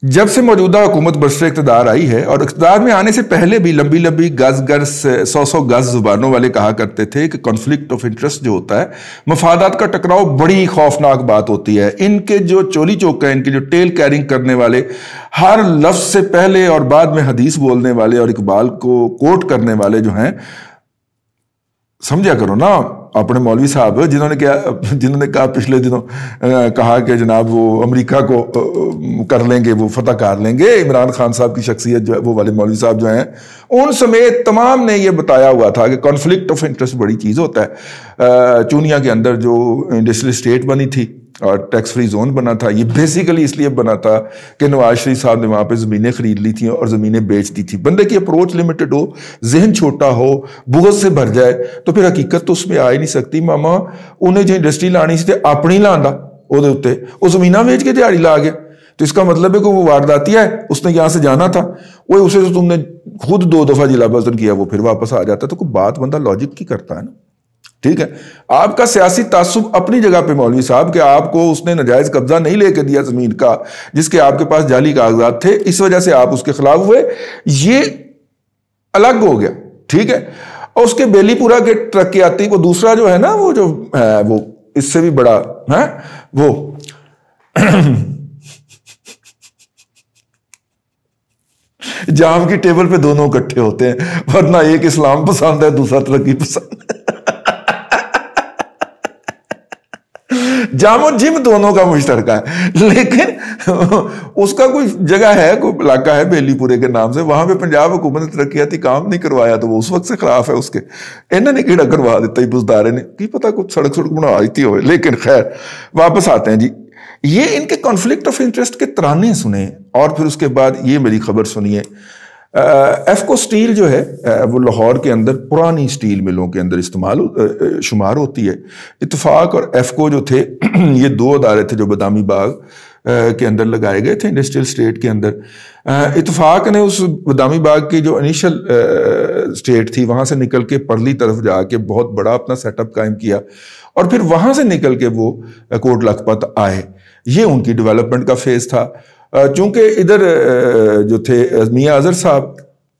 جب سے موجودہ حکومت برسر اقتدار آئی ہے، اور اقتدار میں آنے سے پہلے بھی لمبی لمبی گز گز 100 گز زبانوں والے کہا کرتے تھے کہ کانفلکٹ آف انٹرسٹ جو ہوتا ہے، مفادات کا ٹکراؤ، بڑی خوفناک بات ہوتی ہے۔ ان کے جو چولی چوکا، ان کے جو ٹیل کیرنگ کرنے والے، ہر لفظ سے پہلے اور بعد میں حدیث بولنے والے اور اقبال کو کوٹ کرنے والے جو ہیں، سمجھا کرو نا اپنے مولوی صاحب جنہوں نے کہا پچھلے دنوں کہا کہ جناب وہ امریکہ کو کر لیں گے، وہ فتح کر لیں گے، عمران خان صاحب کی شخصیت جو ہے، وہ والے مولوی صاحب جو ہیں ان سمیت تمام نے یہ بتایا ہوا تھا کہ کانفلکٹ آف انٹرسٹ بڑی چیز ہوتا ہے۔ چونیا کے اندر جو انڈسٹریل اسٹیٹ بنی تھی اور ٹیکس فری زون بنا تھا، یہ بیسیکلی اس لیے بنا تھا کہ نواز شریف صاحب نے وہاں پہ زمینیں خرید لی تھیں اور زمینیں بیچ دی تھی۔ بندے کی اپروچ لمیٹڈ ہو، ذہن چھوٹا ہو، بغض سے بھر جائے تو پھر حقیقت تو اس میں آ ہی نہیں سکتی۔ ماما انہیں جو انڈسٹری لانی سی اپنی لاندا وہ اتنے وہ زمینہ بیچ کے دیہڑی لا گیا، تو اس کا مطلب ہے کہ وہ وارداتیا ہے، اس نے یہاں سے جانا تھا، وہ اسے تو تم نے خود 2 دفعہ جلا وطن کیا، وہ پھر واپس آ جاتا ہے۔ تو کوئی بات بندہ لاجک کی کرتا ہے نا، ٹھیک ہے۔ آپ کا سیاسی تعصب اپنی جگہ پہ مولوی صاحب، کہ آپ کو اس نے ناجائز قبضہ نہیں لے کے دیا زمین کا جس کے آپ کے پاس جعلی کاغذات تھے، اس وجہ سے آپ اس کے خلاف ہوئے، یہ الگ ہو گیا، ٹھیک ہے۔ اور اس کے بیلی پورا کے ترقیاتی وہ دوسرا جو ہے نا، وہ جو ہے وہ اس سے بھی بڑا ہے، وہ جام کی ٹیبل پہ دونوں اکٹھے ہوتے ہیں، ورنہ ایک اسلام پسند ہے، دوسرا ترقی پسند ہے۔ جام اور جم دونوں کا مشترکہ ہے، لیکن اس کا کوئی جگہ ہے، کوئی علاقہ ہے بیلی پورے کے نام سے، وہاں پہ پنجاب حکومت نے ترقیاتی کام نہیں کروایا تو وہ اس وقت سے خلاف ہے اس کے۔ انہوں نے کیڑا کروا دیتا ہی بزدارے نے، کی پتہ کچھ سڑک بنا دیتی ہوئے۔ لیکن خیر واپس آتے ہیں جی، یہ ان کے کانفلکٹ آف انٹرسٹ کے ترانے سنیں، اور پھر اس کے بعد یہ میری خبر سنیے۔ ایفکو سٹیل جو ہے وہ لاہور کے اندر پرانی سٹیل ملوں کے اندر شمار ہوتی ہے۔ اتفاق اور ایفکو جو تھے یہ 2 ادارے تھے جو بادامی باغ کے اندر لگائے گئے تھے انڈسٹریل اسٹیٹ کے اندر۔ اتفاق نے اس بادامی باغ کی جو انیشل اسٹیٹ تھی وہاں سے نکل کے پرلی طرف جا کے بہت بڑا اپنا سیٹ اپ قائم کیا، اور پھر وہاں سے نکل کے وہ کوٹ لکھپت آئے۔ یہ ان کی ڈیولپمنٹ کا فیز تھا۔ چونکہ ادھر جو تھے میاں اظہر صاحب،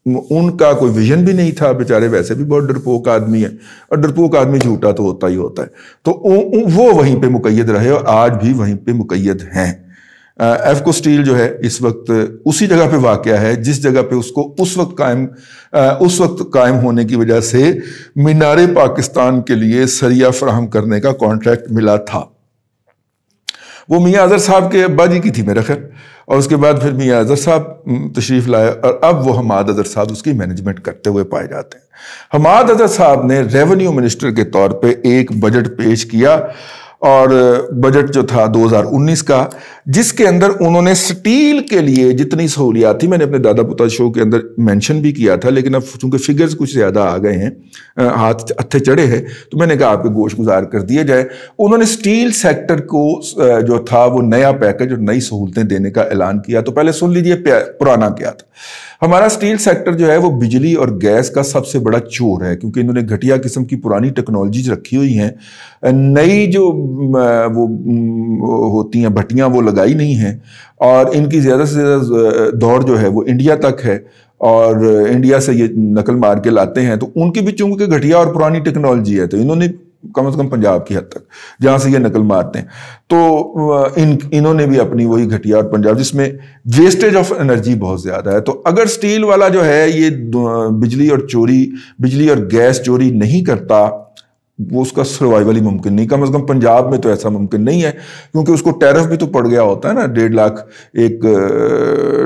ان کا کوئی ویژن بھی نہیں تھا، بیچارے ویسے بھی بہت ڈرپوک آدمی ہیں، اور ڈرپوک آدمی جھوٹا تو ہوتا ہی ہوتا ہے، تو وہ وہیں پہ مقید رہے اور آج بھی وہیں پہ مقید ہیں۔ ایفکو سٹیل جو ہے اس وقت اسی جگہ پہ واقع ہے جس جگہ پہ اس کو اس وقت قائم ہونے کی وجہ سے مینار پاکستان کے لیے سریہ فراہم کرنے کا کانٹریکٹ ملا تھا۔ وہ میاں اظہر صاحب کے ابا جی کی تھی میرا خیر، اور اس کے بعد پھر میاں اظہر صاحب تشریف لائے، اور اب وہ حماد اظہر صاحب اس کی مینجمنٹ کرتے ہوئے پائے جاتے ہیں۔ حماد اظہر صاحب نے ریونیو منسٹر کے طور پہ ایک بجٹ پیش کیا، اور بجٹ جو تھا 2019 کا، جس کے اندر انہوں نے سٹیل کے لیے جتنی سہولیات تھی، میں نے اپنے دادا پوتا شو کے اندر مینشن بھی کیا تھا، لیکن اب چونکہ فگرز کچھ زیادہ آ گئے ہیں، ہاتھ ہتھے چڑھے ہیں، تو میں نے کہا آپ کے گوش گزار کر دیے جائے۔ انہوں نے سٹیل سیکٹر کو جو تھا وہ نیا پیکج اور نئی سہولتیں دینے کا اعلان کیا۔ تو پہلے سن لیجئے پرانا کیا تھا۔ ہمارا سٹیل سیکٹر جو ہے وہ بجلی اور گیس کا سب سے بڑا چور ہے، کیونکہ انہوں نے گھٹیا قسم کی پرانی ٹیکنالوجیز رکھی ہوئی ہیں، نئی جو وہ ہوتی ہیں بھٹیاں وہ لگائی نہیں ہیں، اور ان کی زیادہ سے زیادہ دوڑ جو ہے وہ انڈیا تک ہے، اور انڈیا سے یہ نقل مار کے لاتے ہیں۔ تو ان کی بھی چونکہ گھٹیا اور پرانی ٹیکنالوجی ہے، تو انہوں نے کم از کم پنجاب کی حد تک جہاں سے یہ نقل مارتے ہیں، تو انہوں نے بھی اپنی وہی گھٹیا، اور پنجاب جس میں ویسٹیج آف انرجی بہت زیادہ ہے۔ تو اگر سٹیل والا جو ہے یہ بجلی اور گیس چوری نہیں کرتا، وہ اس کا سروائیول ہی ممکن نہیں، کم از کم پنجاب میں تو ایسا ممکن نہیں ہے، کیونکہ اس کو ٹیرف بھی تو پڑ گیا ہوتا ہے نا، 1.5 لاکھ ایک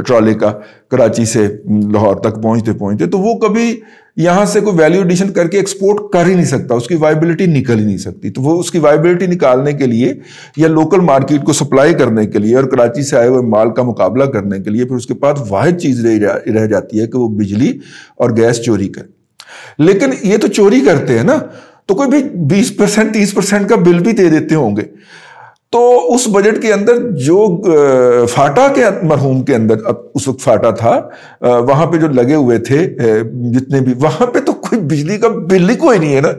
ٹرالے کا کراچی سے لاہور تک پہنچتے، تو وہ کبھی یہاں سے کوئی ویلیو ایڈیشن کر کے ایکسپورٹ کر ہی نہیں سکتا، اس کی وائبلٹی نکل ہی نہیں سکتی۔ تو وہ اس کی وائبلٹی نکالنے کے لیے یا لوکل مارکیٹ کو سپلائی کرنے کے لیے اور کراچی سے آئے ہوئے مال کا مقابلہ کرنے کے لیے پھر اس کے بعد واحد چیز رہ جاتی ہے کہ وہ بجلی اور گیس چوری کرے۔ لیکن یہ تو چوری کرتے ہیں نا، تو کوئی بھی 20% 30% کا بل بھی دے دیتے ہوں گے۔ تو اس بجٹ کے اندر جو فاٹا کے مرحوم کے اندر، اب اس وقت فاٹا تھا، وہاں پہ جو لگے ہوئے تھے جتنے بھی، وہاں پہ تو کوئی بجلی کا بل ہی کوئی نہیں ہے نا۔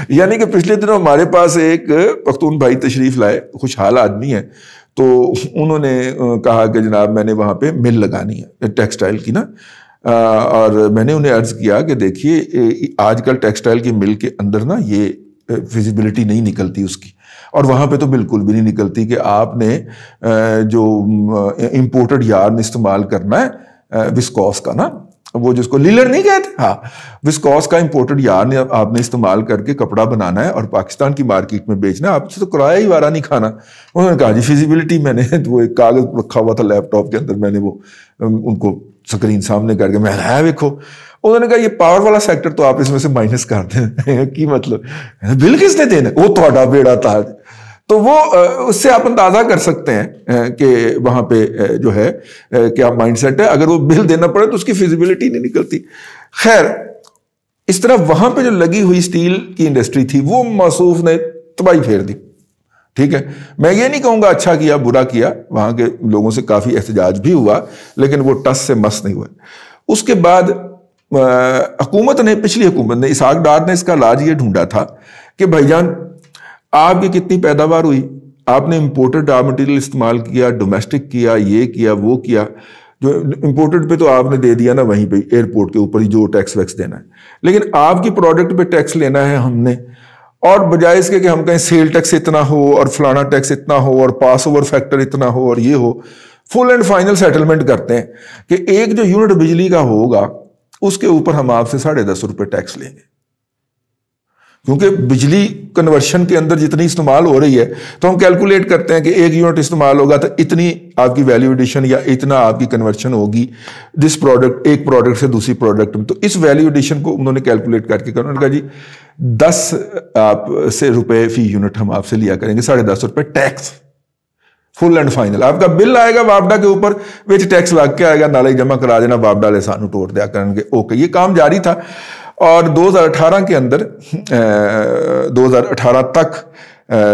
یعنی کہ پچھلے دنوں ہمارے پاس ایک پختون بھائی تشریف لائے، خوشحال آدمی ہے، تو انہوں نے کہا کہ جناب میں نے وہاں پہ مل لگانی ہے ٹیکسٹائل کی نا، اور میں نے انہیں عرض کیا کہ دیکھیے آج کل ٹیکسٹائل کی مل کے اندر نا یہ فیزیبلٹی نہیں نکلتی اس کی، اور وہاں پہ تو بالکل بھی نہیں نکلتی کہ آپ نے جو امپورٹڈ یارن استعمال کرنا ہے وسکوس کا نا، وہ جس کو لیلر نہیں کہتے، ہاں وسکوس کا امپورٹڈ یارن آپ نے استعمال کر کے کپڑا بنانا ہے اور پاکستان کی مارکیٹ میں بیچنا ہے، آپ سے تو کرایہ ہی وارہ نہیں کھانا۔ انہوں نے کہا جی فیزیبلٹی، میں نے وہ ایک کاغذ رکھا ہوا تھا لیپ ٹاپ کے اندر، میں نے وہ ان کو سکرین سامنے کر کے میں ہے دیکھو، انہوں نے کہا یہ پاور والا سیکٹر تو آپ اس میں سے مائنس کر دیں کی مطلب بل کس نے دینا، وہ تھوڑا بیڑا تھا۔ تو وہ اس سے آپ اندازہ کر سکتے ہیں کہ وہاں پہ جو ہے کیا مائنڈ سیٹ ہے، اگر وہ بل دینا پڑے تو اس کی فیزیبلٹی نہیں نکلتی۔ خیر اس طرح وہاں پہ جو لگی ہوئی اسٹیل کی انڈسٹری تھی وہ موصوف نے تباہی پھیر دی، ٹھیک ہے۔ میں یہ نہیں کہوں گا اچھا کیا برا کیا، وہاں کے لوگوں سے کافی احتجاج بھی ہوا لیکن وہ ٹس سے مس نہیں ہوا۔ اس کے بعد حکومت نے، پچھلی حکومت نے، اسحاق ڈار نے اس کا علاج یہ ڈھونڈا تھا کہ بھائی جان آپ کی کتنی پیداوار ہوئی، آپ نے امپورٹڈ را مٹیریل استعمال کیا، ڈومیسٹک کیا، یہ کیا وہ کیا، جو امپورٹڈ پہ تو آپ نے دے دیا نا وہیں پہ ایئرپورٹ کے اوپر ہی جو ٹیکس ویکس دینا ہے، لیکن آپ کی پروڈکٹ پہ ٹیکس لینا ہے ہم نے، اور بجائے اس کے کہ ہم کہیں سیل ٹیکس اتنا ہو اور فلانا ٹیکس اتنا ہو اور پاس اوور فیکٹر اتنا ہو اور یہ ہو، فل اینڈ فائنل سیٹلمنٹ کرتے ہیں کہ ایک جو یونٹ بجلی کا ہوگا اس کے اوپر ہم آپ سے 10.5 روپے ٹیکس لیں گے، کیونکہ بجلی کنورشن کے اندر جتنی استعمال ہو رہی ہے تو ہم کیلکولیٹ کرتے ہیں کہ ایک یونٹ استعمال ہوگا تو اتنی آپ کی ویلیو ایڈیشن یا اتنا آپ کی کنورشن ہوگی دس پروڈکٹ، ایک پروڈکٹ سے دوسری پروڈکٹ میں۔ تو اس ویلیو ایڈیشن کو انہوں نے کیلکولیٹ کر کے انہوں نے کہا جی 10 آپ سے روپے فی یونٹ ہم آپ سے لیا کریں گے، 10.5 روپے ٹیکس، فل اینڈ فائنل۔ آپ کا بل آئے گا وابڈا کے اوپر، وچ ٹیکس لگ کے آئے گا، نالے جمع کرا دینا، وابڈا لے سانو توڑ دیا کریں گے، اوکے۔ یہ کام جاری تھا اور 2018 کے اندر 2018 تک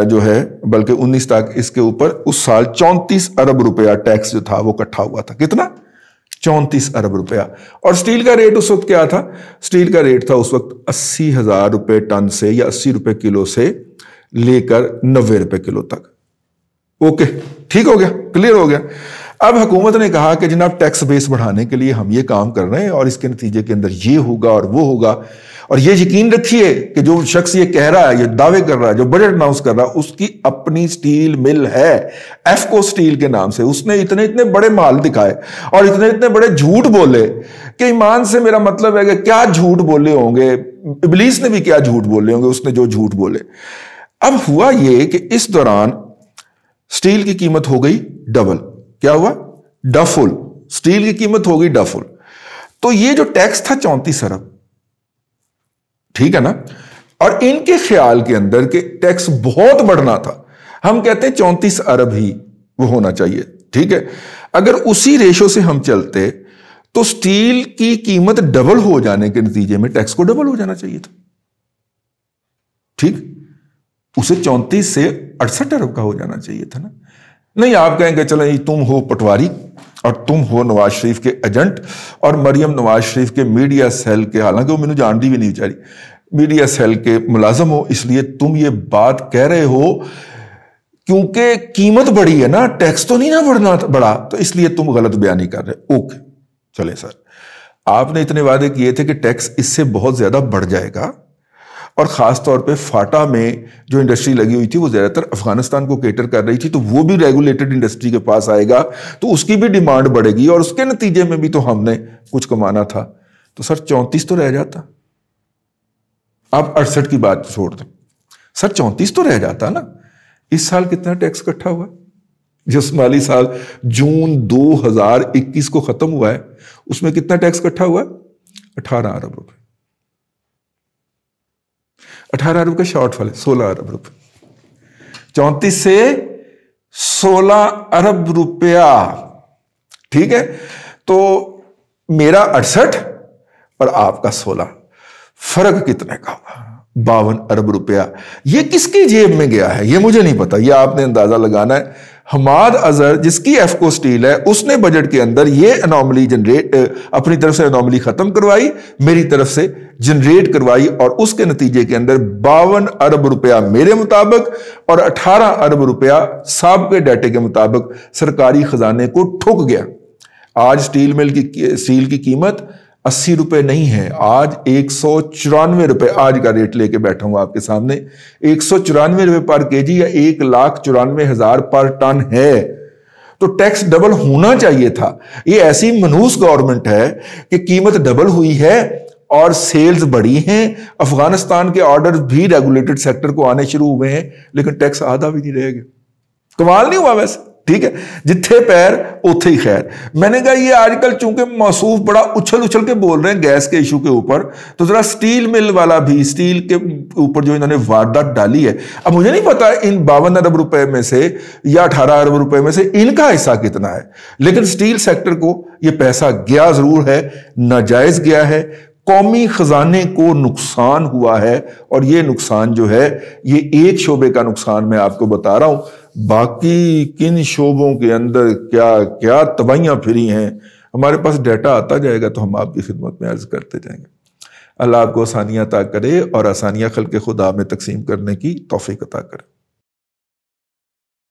جو ہے بلکہ 19 تک اس کے اوپر اس سال 34 ارب روپیہ ٹیکس جو تھا وہ اکٹھا ہوا تھا۔ کتنا؟ 34 ارب روپیہ۔ اور سٹیل کا ریٹ اس وقت کیا تھا؟ سٹیل کا ریٹ تھا اس وقت 80,000 روپے ٹن سے یا 80 روپے کلو سے لے کر 90 روپے کلو تک۔ اوکے ٹھیک ہو گیا، کلیئر ہو گیا۔ اب حکومت نے کہا کہ جناب ٹیکس بیس بڑھانے کے لیے ہم یہ کام کر رہے ہیں اور اس کے نتیجے کے اندر یہ ہوگا اور وہ ہوگا، اور یہ یقین رکھیے کہ جو شخص یہ کہہ رہا ہے، یہ دعوے کر رہا ہے، جو بجٹ اناؤنس کر رہا ہے، اس کی اپنی سٹیل مل ہے ایفکو سٹیل کے نام سے۔ اس نے اتنے بڑے مال دکھائے اور اتنے بڑے جھوٹ بولے کہ ایمان سے میرا مطلب ہے کہ کیا جھوٹ بولے ہوں گے، ابلیس نے بھی کیا جھوٹ بولے ہوں گے اس نے جو جھوٹ بولے۔ اب ہوا یہ کہ اس دوران سٹیل کی قیمت ہو گئی ڈبل۔ کیا ہوا؟ ڈفل۔ سٹیل کی قیمت ہو گئی ڈفل۔ تو یہ جو ٹیکس تھا 34 ارب، ٹھیک ہے نا، اور ان کے خیال کے اندر کہ ٹیکس بہت بڑھنا تھا، ہم کہتے ہیں 34 ارب ہی وہ ہونا چاہیے، ٹھیک ہے۔ اگر اسی ریشو سے ہم چلتے تو سٹیل کی قیمت ڈبل ہو جانے کے نتیجے میں ٹیکس کو ڈبل ہو جانا چاہیے تھا، ٹھیک، اسے 34 سے 68 ارب کا ہو جانا چاہیے تھا نا۔ نہیں، آپ کہیں گے چلیں تم ہو پٹواری اور تم ہو نواز شریف کے ایجنٹ اور مریم نواز شریف کے میڈیا سیل کے، حالانکہ وہ مجھے جانتی بھی نہیں بیچاری، میڈیا سیل کے ملازم ہو، اس لیے تم یہ بات کہہ رہے ہو کیونکہ قیمت بڑھی ہے نا، ٹیکس تو نہیں نا بڑھا، تو اس لیے تم غلط بیانی کر رہے۔ اوکے چلے سر، آپ نے اتنے وعدے کیے تھے کہ ٹیکس اس سے بہت زیادہ بڑھ جائے گا، اور خاص طور پہ فاٹا میں جو انڈسٹری لگی ہوئی تھی وہ زیادہ تر افغانستان کو کیٹر کر رہی تھی، تو وہ بھی ریگولیٹڈ انڈسٹری کے پاس آئے گا تو اس کی بھی ڈیمانڈ بڑھے گی اور اس کے نتیجے میں بھی تو ہم نے کچھ کمانا تھا۔ تو سر 34 تو رہ جاتا، آپ 68 کی بات چھوڑ دیں، سر 34 تو رہ جاتا نا۔ اس سال کتنا ٹیکس اکٹھا ہوا؟ جس مالی سال جون 2021 کو ختم ہوا ہے اس میں کتنا ٹیکس اکٹھا ہوا؟ 18 ارب روپے۔ 18 ارب کا شارٹ فال ہے 16 ارب روپے، 34 سے 16 ارب روپیہ، ٹھیک ہے۔ تو میرا 68 اور آپ کا 16، فرق کتنے کا ہوا؟ 52 ارب روپیہ۔ یہ کس کی جیب میں گیا ہے یہ مجھے نہیں پتا، یہ آپ نے اندازہ لگانا ہے۔ حماد اظہر جس کی ایفکو سٹیل ہے اس نے بجٹ کے اندر یہ انوملی جنریٹ اپنی طرف سے انوملی ختم کروائی، میری طرف سے جنریٹ کروائی، اور اس کے نتیجے کے اندر 52 ارب روپیہ میرے مطابق اور 18 ارب روپیہ سابقے ڈیٹے کے مطابق سرکاری خزانے کو ٹھک گیا۔ آج سٹیل کی قیمت 80 روپے نہیں ہے، آج 194 روپے آج کا ریٹ لے کے بیٹھا ہوں آپ کے سامنے، 194 روپے پر کے جی یا 1,94,000 پر ٹن ہے۔ تو ٹیکس ڈبل ہونا چاہیے تھا۔ یہ ایسی منحوس گورنمنٹ ہے کہ قیمت ڈبل ہوئی ہے اور سیلز بڑی ہیں، افغانستان کے آرڈر بھی ریگولیٹڈ سیکٹر کو آنے شروع ہوئے ہیں، لیکن ٹیکس آدھا بھی نہیں رہے گا۔ کمال نہیں ہوا ویسے؟ ٹھیک ہے، جتھے پیر اوتھے ہی خیر۔ میں نے کہا یہ آج کل چونکہ موصوف بڑا اچھل کے بول رہے ہیں گیس کے ایشو کے اوپر، تو ذرا سٹیل مل والا بھی، سٹیل کے اوپر جو انہوں نے واردات ڈالی ہے، اب مجھے نہیں پتا ان 52 ارب روپے میں سے یا 18 ارب روپے میں سے ان کا حصہ کتنا ہے، لیکن سٹیل سیکٹر کو یہ پیسہ گیا ضرور ہے، ناجائز گیا ہے، قومی خزانے کو نقصان ہوا ہے، اور یہ نقصان جو ہے یہ ایک شعبے کا نقصان میں آپ کو بتا رہا ہوں، باقی کن شعبوں کے اندر کیا کیا تباہیاں پھری ہیں ہمارے پاس ڈیٹا آتا جائے گا تو ہم آپ کی خدمت میں عرض کرتے جائیں گے۔ اللہ آپ کو آسانیاں عطا کرے اور آسانیاں خلق خدا میں تقسیم کرنے کی توفیق عطا کرے۔